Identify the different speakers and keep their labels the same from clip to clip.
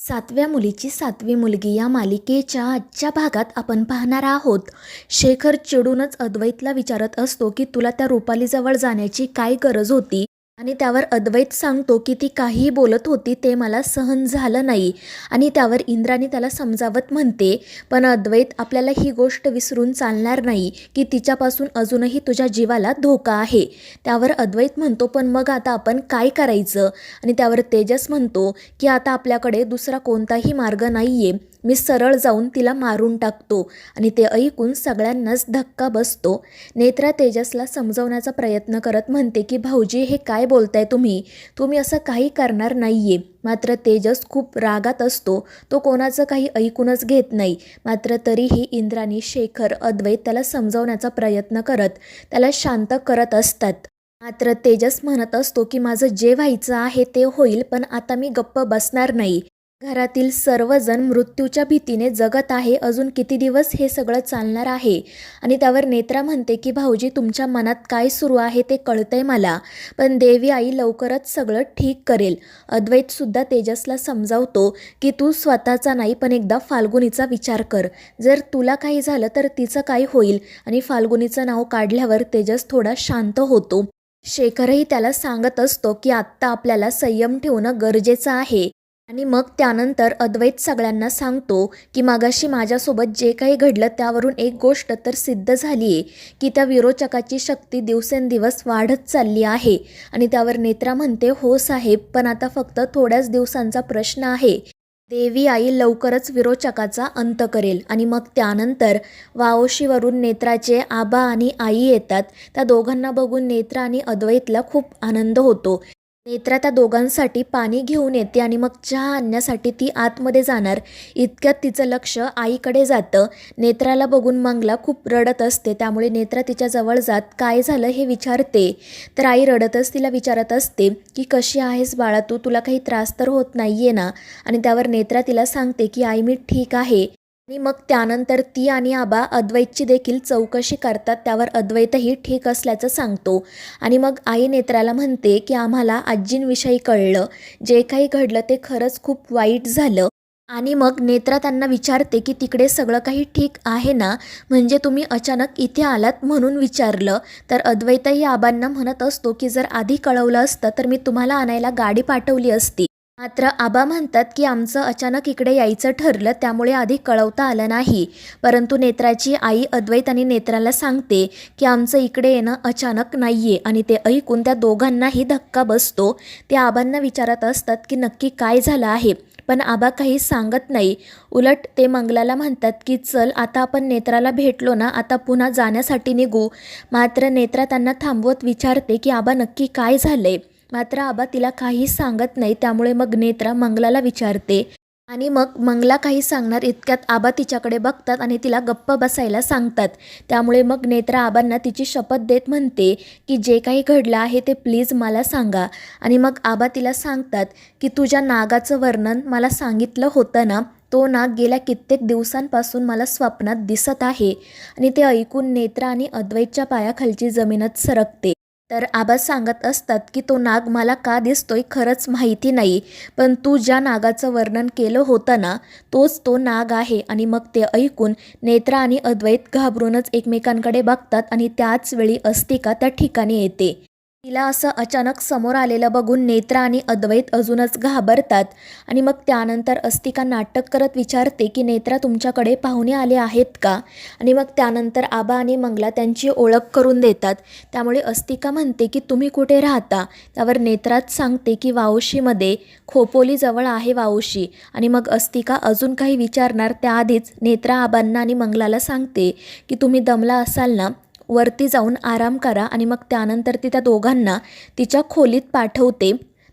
Speaker 1: सातव्या मुलीची सातवी मुलगी या मालिकेच्या आजच्या भागात आपण पाहणार आहोत. शेखर चिडूनच अद्वैतला विचारत असतो की तुला त्या रुपालीजवळ जाण्याची काय गरज होती. आणि त्यावर अद्वैत सांगतो की ती काहीही बोलत होती ते मला सहन झालं नाही. आणि त्यावर इंद्राणी त्याला समजावत म्हणते, पण अद्वैत आपल्याला ही गोष्ट विसरून चालणार नाही की तिच्यापासून अजूनही तुझ्या जीवाला धोका आहे. त्यावर अद्वैत म्हणतो, पण मग आता आपण काय करायचं. आणि त्यावर तेजस म्हणतो की आता आपल्याकडे दुसरा कोणताही मार्ग नाही आहे, मी सरळ जाऊन तिला मारून टाकतो. आणि ते ऐकून सगळ्यांनाच धक्का बसतो. नेत्रा तेजसला समजवण्याचा प्रयत्न करत म्हणते की भाऊजी हे काय बोलताय तुम्ही असं काही करणार नाहीये. मात्र तेजस खूप रागात असतो, तो कोणाचं काही ऐकूनच घेत नाही. मात्र तरीही इंद्राणी, शेखर, अद्वैत त्याला समजवण्याचा प्रयत्न करत त्याला शांत करत असतात. मात्र तेजस म्हणत असतो की माझं जे व्हायचं आहे ते होईल, पण आता मी गप्प बसणार नाही. घरातील सर्वजण मृत्यूच्या भीतीने जगत आहे, अजून किती दिवस हे सगळं चालणार आहे. आणि त्यावर नेत्रा म्हणते की भाऊजी तुमच्या मनात काय सुरू आहे ते कळतंय मला, पण देवी आई लवकरच सगळं ठीक करेल. अद्वैतसुद्धा तेजसला समजावतो की तू स्वतःचा नाही पण एकदा फाल्गुनीचा विचार कर, जर तुला काही झालं तर तिचं काय होईल. आणि फाल्गुनीचं नाव काढल्यावर तेजस थोडा शांत होतो. शेखरही त्याला सांगत असतो की आत्ता आपल्याला संयम ठेवणं गरजेचं आहे. आणि मग त्यानंतर अद्वैत सगळ्यांना सांगतो की मागाशी माझ्यासोबत जे काही घडलं त्यावरून एक गोष्ट तर सिद्ध झाली आहे की त्या विरोचकाची शक्ती दिवसेंदिवस वाढत चालली आहे. आणि त्यावर नेत्रा म्हणते, हो साहेब, पण आता फक्त थोड्याच दिवसांचा प्रश्न आहे. देवी आई लवकरच विरोचकाचा अंत करेल. आणि मग त्यानंतर वावशीवरून नेत्राचे आबा आणि आई येतात. त्या दोघांना बघून नेत्रा आणि अद्वैतला खूप आनंद होतो. नेत्रा त्या दोघांसाठी पाणी घेऊन येते आणि मग चहा आणण्यासाठी ती आतमध्ये जाणार. इतक्यात तिचं लक्ष आईकडे जातं. नेत्राला बघून मंगला खूप रडत असते, त्यामुळे नेत्रा तिच्याजवळ जात काय झालं हे विचारते. तर आई रडतच तिला विचारत असते की कशी आहेस बाळा तू, तुला काही त्रास तर होत नाहीये ना. आणि त्यावर नेत्रा तिला सांगते की आई मी ठीक आहे. आणि मग त्यानंतर ती आणि आबा अद्वैतची देखील चौकशी करतात. त्यावर अद्वैतही ठीक असल्याचं सांगतो. आणि मग आई नेत्राला म्हणते की आम्हाला आजींविषयी कळलं, जे काही घडलं ते खरंच खूप वाईट झालं. आणि मग नेत्रा त्यांना विचारते की तिकडे सगळं काही ठीक आहे ना, म्हणजे तुम्ही अचानक इथे आलात म्हणून विचारलं. तर अद्वैतही आबांना म्हणत असतो की जर आधी कळवलं असतं तर मी तुम्हाला आणायला गाडी पाठवली असती. मात्र आबा म्हणतात की आमचं अचानक इकडे यायचं ठरलं, त्यामुळे आधी कळवता आलं नाही. परंतु नेत्राची आई अद्वैत आणि नेत्राला सांगते की आमचं इकडे येणं अचानक नाहीये. आणि ते ऐकून त्या दोघांनाही धक्का बसतो. ते आबांना विचारत असतात की नक्की काय झालं आहे, पण आबा काही सांगत नाही. उलट ते मंगलाला म्हणतात की चल आता आपण नेत्राला भेटलो ना, आता पुन्हा जाण्यासाठी निघू. मात्र नेत्रा त्यांना थांबवत विचारते की आबा नक्की काय झालंय. मात्र आबा तिला काही सांगत नाही. त्यामुळे मग नेत्रा मंगलाला विचारते आणि मग मंगला काही सांगणार इतक्यात आबा तिच्याकडे बघतात आणि तिला गप्प बसायला सांगतात. त्यामुळे मग नेत्रा आबांना तिची शपथ देत म्हणते की जे काही घडलं आहे ते प्लीज मला सांगा. आणि मग आबा तिला सांगतात की तुझ्या नागाचं वर्णन मला सांगितलं होतं ना, तो नाग गेल्या कित्येक दिवसांपासून मला स्वप्नात दिसत आहे. आणि ते ऐकून नेत्रा आणि अद्वैतच्या पायाखालची जमीनच सरकते. तर आबा सांगत असतात की तो नाग मला का दिसतोय खरंच माहिती नाही, पण तू ज्या नागाचं वर्णन केलं होतं ना, तोच तो नाग आहे. आणि मग ते ऐकून नेत्रा आणि अद्वैत घाबरूनच एकमेकांकडे बघतात. आणि त्याच वेळी अस्तिका त्या ठिकाणी येते. तिला असं अचानक समोर आलेलं बघून नेत्रा आणि अद्वैत अजूनच घाबरतात. आणि मग त्यानंतर अस्तिका नाटक करत विचारते की नेत्रा तुमच्याकडे पाहुणे आले आहेत का. आणि मग त्यानंतर आबा आणि मंगला त्यांची ओळख करून देतात. त्यामुळे अस्तिका म्हणते की तुम्ही कुठे राहता. त्यावर नेत्राच सांगते की वावशीमध्ये, खोपोलीजवळ आहे वावशी. आणि मग अस्तिका अजून काही विचारणार त्याआधीच नेत्रा आबांना आणि मंगलाला सांगते की तुम्ही दमला असाल ना, वरती जाऊन आराम करा. आणि मग त्यानंतर ती त्या दोघांना तिच्या खोलीत पाठवते.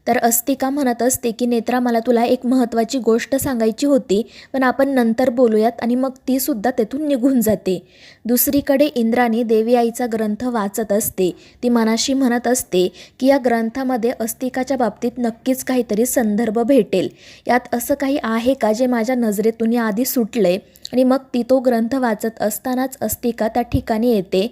Speaker 1: तर अस्तिका म्हणत असते की नेत्रा मला तुला एक महत्त्वाची गोष्ट सांगायची होती, पण आपण नंतर बोलूयात. आणि मग ती सुद्धा तेथून निघून जाते. दुसरीकडे इंद्राणी देवी आईचा ग्रंथ वाचत असते. ती मनाशी म्हणत असते की या ग्रंथामध्ये अस्तिकाच्या बाबतीत नक्कीच काहीतरी संदर्भ भेटेल. यात असं काही आहे का जे माझ्या नजरेतून याआधी सुटलंय. आणि मग ती तो ग्रंथ वाचत असतानाच अस्तिका त्या ठिकाणी येते.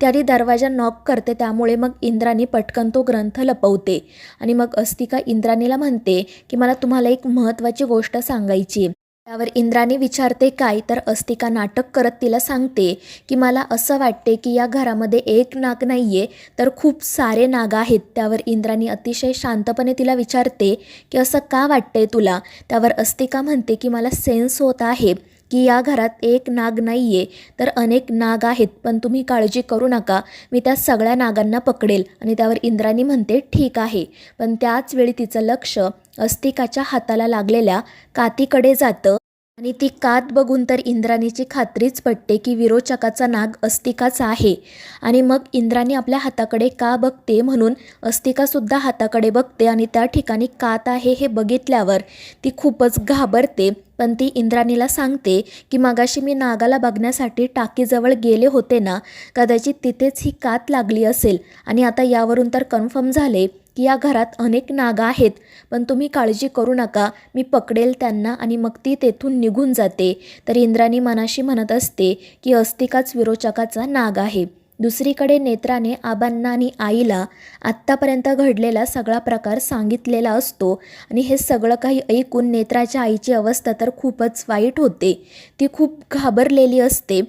Speaker 1: त्याने दरवाजा नॉक करते, त्यामुळे मग इंद्राणी पटकन तो ग्रंथ लपवते. आणि मग अस्तिका इंद्राणीला म्हणते की मला तुम्हाला एक महत्त्वाची गोष्ट सांगायची. त्यावर इंद्राणी विचारते काय, तर अस्तिका नाटक करत तिला सांगते की मला असं वाटते की या घरामध्ये एक नाग नाही आहे तर खूप सारे नाग आहेत. त्यावर इंद्राणी अतिशय शांतपणे तिला विचारते की असं का वाटतंय तुला. त्यावर अस्तिका म्हणते की मला सेन्स होत आहे की या घरात एक नाग नाही आहे तर अनेक नाग आहेत, पण तुम्ही काळजी करू नका, मी त्या सगळ्या नागांना पकडेल. आणि त्यावर इंद्राणी म्हणते ठीक आहे. पण त्याच वेळी तिचं लक्ष अस्तिकाच्या हाताला लागलेल्या कातीकडे जातं आणि ती कात बघून तर इंद्राणीची खात्रीच पटते की विरोचकाचा नाग अस्तिकाचा आहे. आणि मग इंद्राणी आपल्या हाताकडे का बघते म्हणून अस्तिकासुद्धा हाताकडे बघते आणि त्या ठिकाणी कात आहे हे बघितल्यावर ती खूपच घाबरते. पण ती इंद्राणीला सांगते की मगाशी मी नागाला बघण्यासाठी टाकीजवळ गेले होते ना, कदाचित तिथेच ही कात लागली असेल. आणि आता यावरून तर कन्फर्म झाले की या घरात अनेक नाग आहेत, पण तुम्ही काळजी करू नका, मी पकडेल त्यांना. आणि मग ती तेथून निघून जाते. तर इंद्राणी मनाशी म्हणत असते की अस्तिकाच विरोचकाचा नाग आहे. दुसरीकडे नेत्राने आबांना आणि आईला आत्तापर्यंत घडलेला सगळा प्रकार सांगितलेला असतो आणि हे सगळं काही ऐकून नेत्राच्या आईची अवस्था तर खूपच वाईट होते. ती खूप घाबरलेली असते.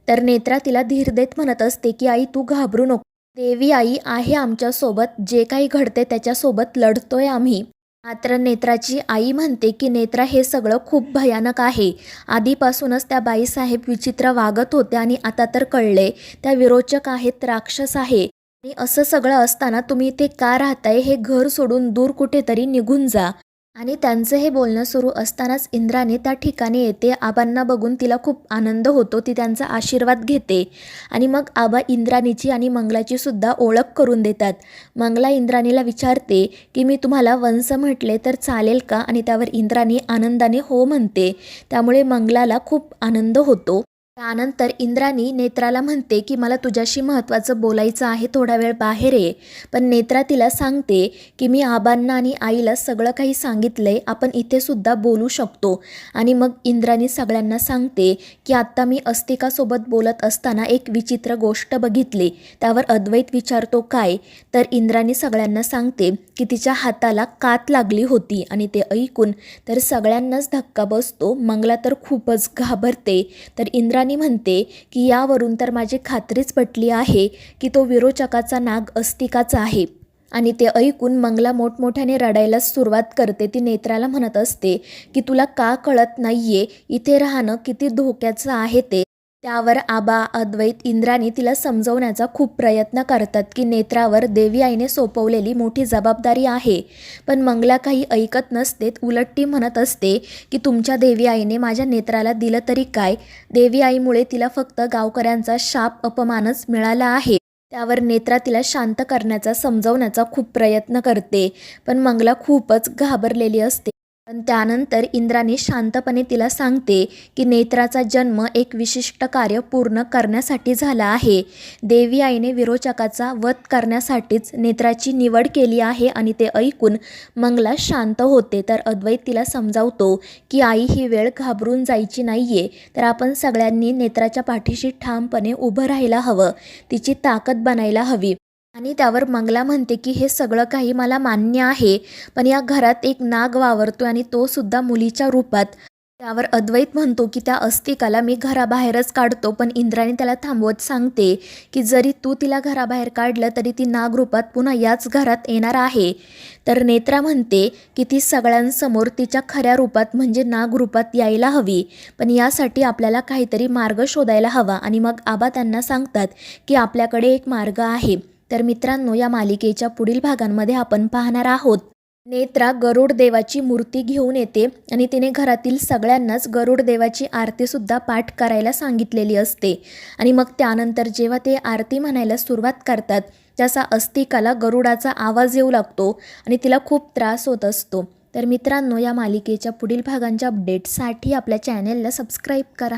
Speaker 1: तर नेत्रा तिला धीर देत म्हणत असते की आई तू घाबरू नको, देवी आई आहे आमच्यासोबत, जे काही घडते त्याच्यासोबत लढतोय आम्ही. मात्र नेत्राची आई म्हणते की नेत्रा हे सगळं खूप भयानक आहे. आधीपासूनच त्या बाईसाहेब विचित्र वागत होत्या आणि आता तर कळले त्या विरोचक आहेत, राक्षस आहे. आणि असं सगळं असताना तुम्ही इथे का राहताय, हे घर सोडून दूर कुठेतरी निघून जा. आणि त्यांचं हे बोलणं सुरू असतानाच इंद्राणी त्या ठिकाणी येते. आबांना बघून तिला खूप आनंद होतो, ती त्यांचा आशीर्वाद घेते. आणि मग आबा इंद्राणीची आणि मंगलाची सुद्धा ओळख करून देतात. मंगला इंद्राणीला विचारते की मी तुम्हाला वंस म्हटले तर चालेल का. आणि त्यावर इंद्राणी आनंदाने हो म्हणते. त्यामुळे मंगलाला खूप आनंद होतो. त्यानंतर इंद्राणी नेत्राला म्हणते की मला तुझ्याशी महत्त्वाचं बोलायचं आहे, थोडा वेळ बाहेर ये. पण नेत्रा तिला सांगते की मी आबांना आणि आईला सगळं काही सांगितलंय, आपण इथे सुद्धा बोलू शकतो. आणि मग इंद्राणी सगळ्यांना सांगते की आत्ता मी अस्तिकासोबत बोलत असताना एक विचित्र गोष्ट बघितली. त्यावर अद्वैत विचारतो काय, तर इंद्राणी सगळ्यांना सांगते की तिच्या हाताला कात लागली होती. आणि ते ऐकून तर सगळ्यांनाच धक्का बसतो. मंगला तर खूपच घाबरते. तर इंद्राणी म्हणते की यावरून तर माझी खात्रीच पटली आहे की तो विरोचकाचा नाग अस्तिकाचा आहे. आणि ते ऐकून मंगला मोठमोठ्याने रडायला सुरुवात करते. ती नेत्राला म्हणत असते की तुला का कळत नाहीये इथे राहणं किती धोक्याचं आहे ते. त्यावर आबा, अद्वैत, इंद्राणी तिला समजवण्याचा खूप प्रयत्न करतात की नेत्रावर देवी आईने सोपवलेली मोठी जबाबदारी आहे. पण मंगला काही ऐकत नसते. उलट ती म्हणत असते की तुमच्या देवी आईने माझ्या नेत्राला दिलं तरी काय, देवी आईमुळे तिला फक्त गावकऱ्यांचा शाप अपमानच मिळाला आहे. त्यावर नेत्रा तिला शांत करण्याचा, समजवण्याचा खूप प्रयत्न करते. पण मंगला खूपच घाबरलेली असते. पण त्यानंतर इंद्राणी शांतपणे तिला सांगते की नेत्राचा जन्म एक विशिष्ट कार्य पूर्ण करण्यासाठी झाला आहे. देवी आईने विरोचकाचा वध करण्यासाठीच नेत्राची निवड केली आहे. आणि ते ऐकून मंगला शांत होते. तर अद्वैत तिला समजावतो की आई ही वेळ घाबरून जायची नाहीये, तर आपण सगळ्यांनी नेत्राच्या पाठीशी ठामपणे उभं राहायला हवं, तिची ताकद बनायला हवी. आणि त्यावर मंगला म्हणते की हे सगळं काही मला मान्य आहे, पण या घरात एक नाग वावरतोय आणि तो सुद्धा मुलीच्या रूपात. त्यावर अद्वैत म्हणतो की त्या अस्तिकाला मी घराबाहेरच काढतो. पण इंद्राणी त्याला थांबवत सांगते की जरी तू तिला घराबाहेर काढलं तरी ती नागरूपात पुन्हा याच घरात येणार आहे. तर नेत्रा म्हणते की ती सगळ्यांसमोर तिच्या खऱ्या रूपात म्हणजे नागरूपात यायला हवी, पण यासाठी आपल्याला काहीतरी मार्ग शोधायला हवा. आणि मग आबा त्यांना सांगतात की आपल्याकडे एक मार्ग आहे. तर मित्रांनो, या मालिकेच्या पुढील भागांमध्ये आपण पाहणार आहोत नेत्रा गरुड देवाची मूर्ती घेऊन येते आणि तिने घरातील सगळ्यांनाच गरुड देवाची आरतीसुद्धा पाठ करायला सांगितलेली असते. आणि मग त्यानंतर जेव्हा ते आरती म्हणायला सुरुवात करतात त्याचा अस्तिकाला गरुडाचा आवाज येऊ लागतो आणि तिला खूप त्रास होत असतो. तर मित्रांनो, या मालिकेच्या पुढील भागांच्या अपडेट्ससाठी आपल्या चॅनेलला सबस्क्राईब करा.